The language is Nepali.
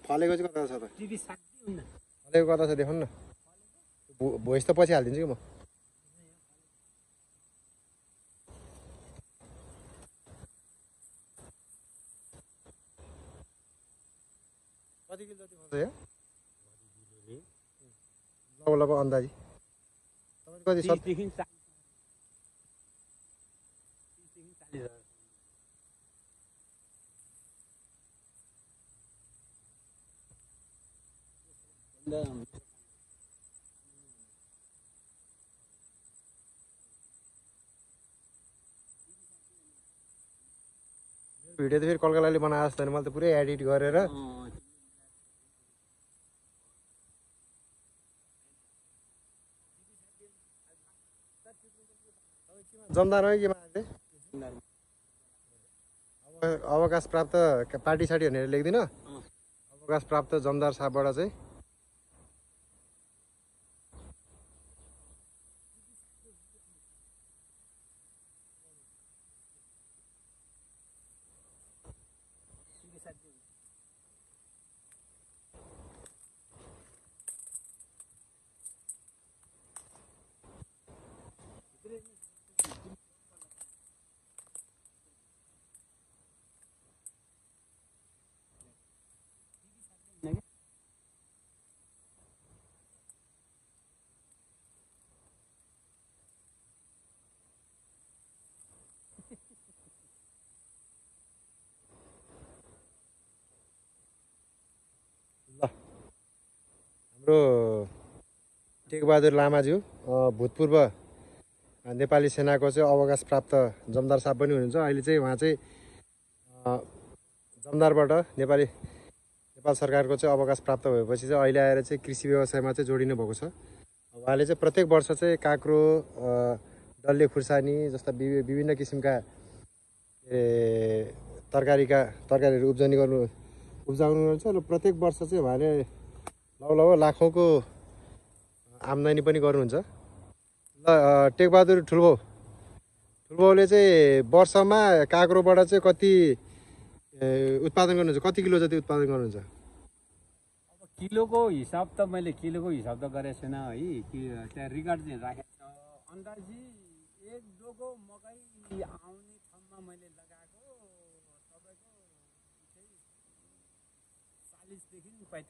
फलेको चाहिँ कता छ त टिभी साथी हुन्न फलेको कता छ देखाउनु न भोइस त पछि हालिदिन्छु कि म कति किलो जति फल्छ यो लगभग अन्दाजी तपाईँको कति 30 देखि 40 भिडियो त फेरि कलकलाले बनाएको जस्तो मैले त पुरै एडिट गरेर जमदार हो कि मान्छे अवकाश प्राप्त पार्टी साटी भनेर लेख्दिनँ अवकाश प्राप्त जमदार साहबबाट चाहिँ हाम्रो टेकबहादुर लामाज्यू भूतपूर्व नेपाली सेनाको चाहिँ अवकाश प्राप्त जमदार साहब पनि हुनुहुन्छ अहिले चाहिँ उहाँ चाहिँ जमदारबाट नेपाल सरकारको चाहिँ अवकाश प्राप्त भएपछि चाहिँ अहिले आएर चाहिँ कृषि व्यवसायमा चाहिँ जोडिनु भएको छ उहाँले चाहिँ प्रत्येक वर्ष चाहिँ काँक्रो डल्ले खुर्सानी जस्ता विभिन्न किसिमका तरकारीहरू उब्जाउनुहुन्छ र प्रत्येक वर्ष चाहिँ उहाँले लगभग लाखौँको आम्दानी पनि गर्नुहुन्छ ल टेकबहादुर ठुलबाउले चाहिँ वर्षमा काँक्रोबाट चाहिँ कति उत्पादन गर्नुहुन्छ कति किलो जति उत्पादन गर्नुहुन्छ अब किलोको हिसाब त मैले किलोको हिसाब त गरेको छैन है कि त्यहाँ रिकर्ड चाहिँ राखेको छ अन्दाजी एक डोको मकै आउने ठाउँमा मैले लगाएको तपाईँको 40 देखि 45